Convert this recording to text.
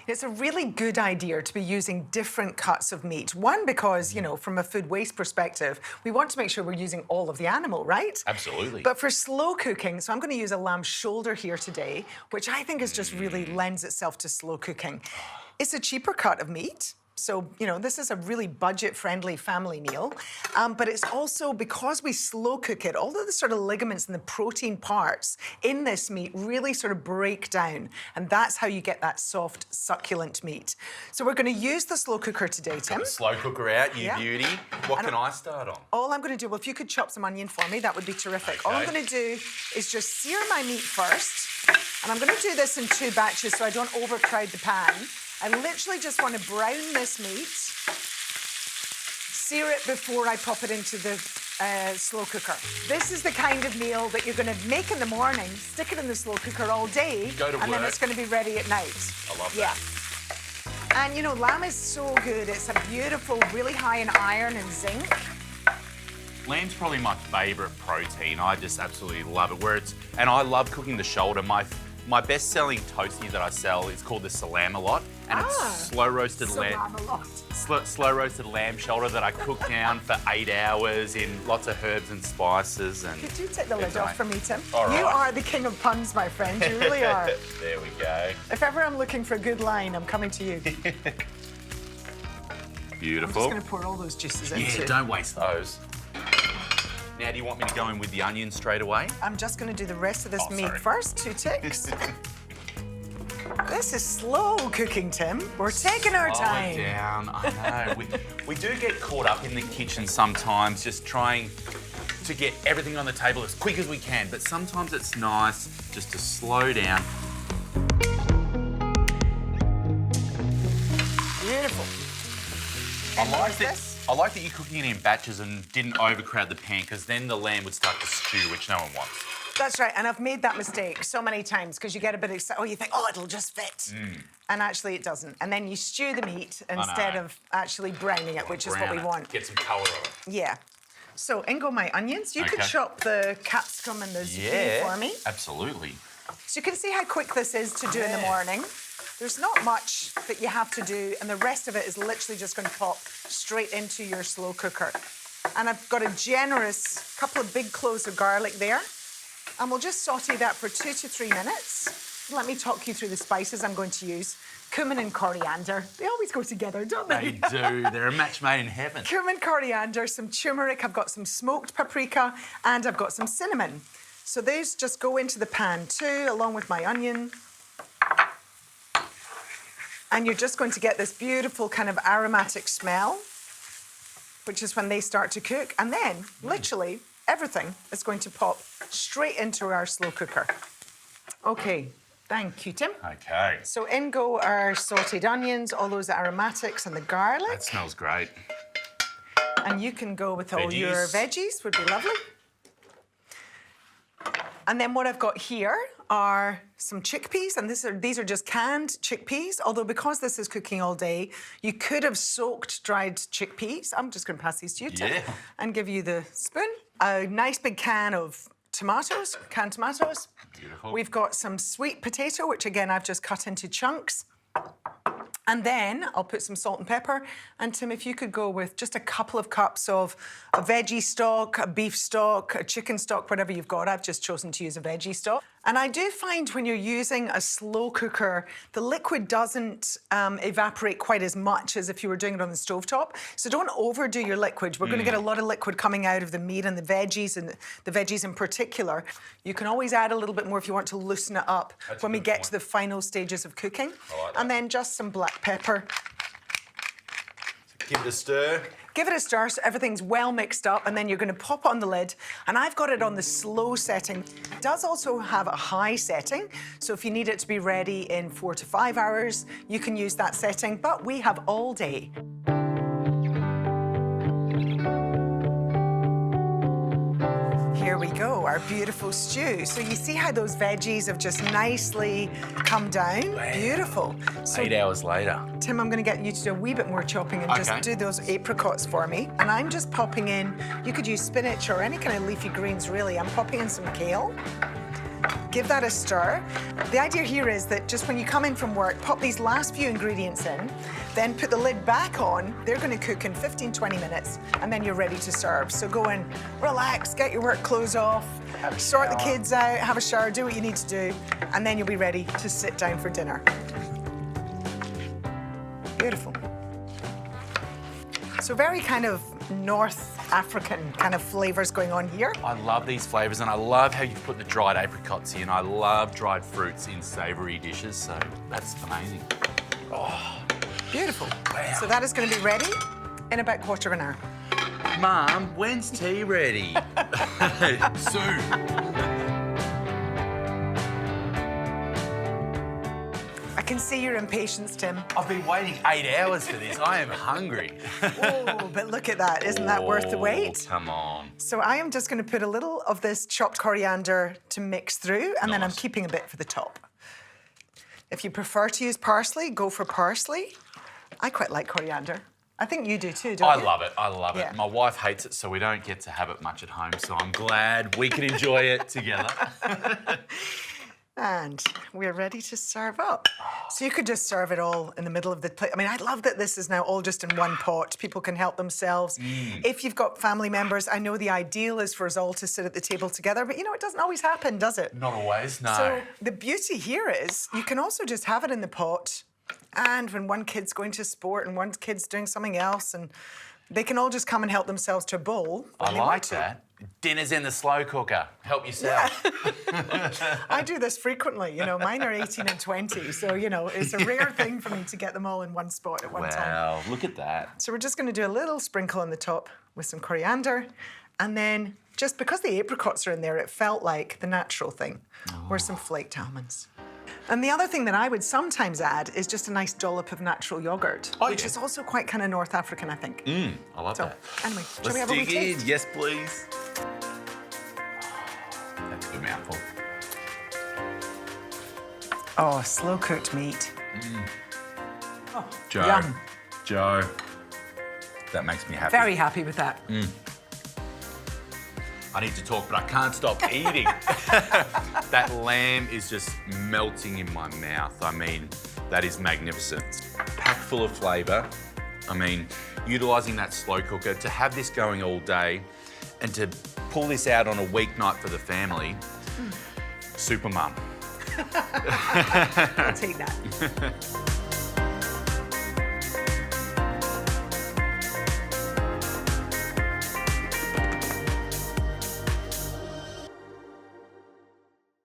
It's a really good idea to be using different cuts of meat. One, because, you know, from a food waste perspective, we want to make sure we're using all of the animal, right? Absolutely. But for slow cooking, so I'm going to use a lamb shoulder here today, which I think is just really lends itself to slow cooking. It's a cheaper cut of meat. So, you know, this is a really budget-friendly family meal. But it's also, because we slow cook it, all of the sort of ligaments and the protein parts in this meat really sort of break down. And that's how you get that soft, succulent meat. So we're going to use the slow cooker today, Tim. Got the slow cooker out, you Yeah. beauty. What And can I start on? All I'm going to do, well, if you could chop some onion for me, that would be terrific. All I'm Okay. going to do is just sear my meat first. And I'm going to do this in 2 batches so I don't overcrowd the pan. I literally just want to brown this meat, sear it before I pop it into the slow cooker. This is the kind of meal that you're going to make in the morning, stick it in the slow cooker all day, Go to and then work. it's going to be ready at night. I love Yeah. that. And you know, lamb is so good. It's a beautiful, really high in iron and zinc. Lamb's probably my favourite protein. I just absolutely love it. And I love cooking the shoulder. My best-selling toasty that I sell is called the Salam-a-lot, and it's slow roasted lamb shoulder that I cook down for 8 hours in lots of herbs and spices. And Could you take the lid it's off for me, Tim? All right. You are the king of puns, my friend. You really are. There we go. If ever I'm looking for a good line, I'm coming to you. I'm Beautiful. just going to pour all those juices in Yeah, too. don't waste those. Now, do you want me to go in with the onions straight away? I'm just going to do the rest of this Oh, meat sorry. first. 2 ticks. This is slow cooking, Tim. We're taking our Slow it time. down. I know. we do get caught up in the kitchen sometimes, just trying to get everything on the table as quick as we can. But sometimes it's nice just to slow down. Beautiful. I And like there's that. this. I like that you're cooking it in batches and didn't overcrowd the pan, because then the lamb would start to stew, which no one wants. That's right, and I've made that mistake so many times because you get a bit excited. Oh, you think, oh, it'll just fit. And actually it doesn't. And then you stew the meat instead know. of actually browning it, which is what we Brown it. want. Get some colour on it. Yeah. So in go my onions. You could Okay. chop the capsicum and the zucchini for me. Absolutely. So you can see how quick this is to do in the morning. There's not much that you have to do, and the rest of it is literally just going to pop straight into your slow cooker. And I've got a generous couple of big cloves of garlic there. And we'll just saute that for 2 to 3 minutes. Let me talk you through the spices I'm going to use. Cumin and coriander. They always go together, don't They they? do. They're a match made in heaven. Cumin, coriander, some turmeric. I've got some smoked paprika, and I've got some cinnamon. So those just go into the pan too, along with my onion. And you're just going to get this beautiful kind of aromatic smell, which is when they start to cook. And then, literally, everything is going to pop straight into our slow cooker. Okay, thank you, Tim. Okay. So in go our sautéed onions, all those aromatics and the garlic. That smells great. And you can go with all your veggies, would be lovely. And then what I've got here are some chickpeas, and these are just canned chickpeas, although because this is cooking all day, you could have soaked dried chickpeas. I'm just going to pass these to you, Tim, Yeah. and give you the spoon. A nice big can of tomatoes, canned tomatoes. Beautiful. We've got some sweet potato, which again I've just cut into chunks. And then I'll put some salt and pepper. And Tim, if you could go with just a couple of cups of a veggie stock, a beef stock, a chicken stock, whatever you've got. I've just chosen to use a veggie stock. And I do find when you're using a slow cooker, the liquid doesn't evaporate quite as much as if you were doing it on the stovetop. So don't overdo your liquid. We're going to get a lot of liquid coming out of the meat and the veggies in particular. You can always add a little bit more if you want to loosen it up That's when a we good get point. to the final stages of cooking. I like that. And then just some black pepper. Give it a stir. Give it a stir so everything's well mixed up, and then you're going to pop on the lid. And I've got it on the slow setting. It does also have a high setting, so if you need it to be ready in 4 to 5 hours, you can use that setting, but we have all day. Here we go, our beautiful stew. So you see how those veggies have just nicely come down? Wow. Beautiful. So 8 hours later. Tim, I'm going to get you to do a wee bit more chopping and Okay. just do those apricots for me. And I'm just popping in, you could use spinach or any kind of leafy greens, really. I'm popping in some kale. Give that a stir. The idea here is that just when you come in from work, pop these last few ingredients in, then put the lid back on. They're going to cook in 15, 20 minutes, and then you're ready to serve. So go and relax, get your work clothes off, sort the kids out, have a shower, do what you need to do, and then you'll be ready to sit down for dinner. Beautiful. So very kind of North African kind of flavours going on here. I love these flavours, and I love how you put the dried apricots in. I love dried fruits in savoury dishes, so that's amazing. Beautiful. Wow. So that is going to be ready in about quarter of an hour. Mum, when's tea ready? Soon. I can see your impatience, Tim. I've been waiting 8 hours for this. I am hungry. Oh, but look at that. Isn't that worth the wait? Come on. So I am just going to put a little of this chopped coriander to mix through, and then I'm Nice. keeping a bit for the top. If you prefer to use parsley, go for parsley. I quite like coriander. I think you do too, don't you? I love it. I love Yeah. it. My wife hates it, so we don't get to have it much at home. So I'm glad we can enjoy it together. And we're ready to serve up. So you could just serve it all in the middle of the plate. I mean, I love that this is now all just in one pot. People can help themselves. If you've got family members, I know the ideal is for us all to sit at the table together, but you know, it doesn't always happen, does it? Not always, no. So the beauty here is you can also just have it in the pot, and when one kid's going to sport and one kid's doing something else, and they can all just come and help themselves to a bowl. I when they want like to. that. Dinner's in the slow cooker. Help yourself. I do this frequently. You know, mine are 18 and 20, so you know it's a rare thing for me to get them all in one spot at one time. Wow, look at that. So we're just going to do a little sprinkle on the top with some coriander, and then just because the apricots are in there, it felt like the natural thing were some flaked almonds. And the other thing that I would sometimes add is just a nice dollop of natural yogurt, Oh, which yeah. is also quite kind of North African, I think. I love So, that. anyway, shall Let's we have a wee dig in. taste? Yes, please. That's a good mouthful. Oh, slow cooked meat. Joe. Yum. Joe. That makes me happy. Very happy with that. I need to talk, but I can't stop eating. That lamb is just melting in my mouth. I mean, that is magnificent. Packed full of flavour. I mean, utilising that slow cooker, to have this going all day and to pull this out on a weeknight for the family, super mum. I'll take that.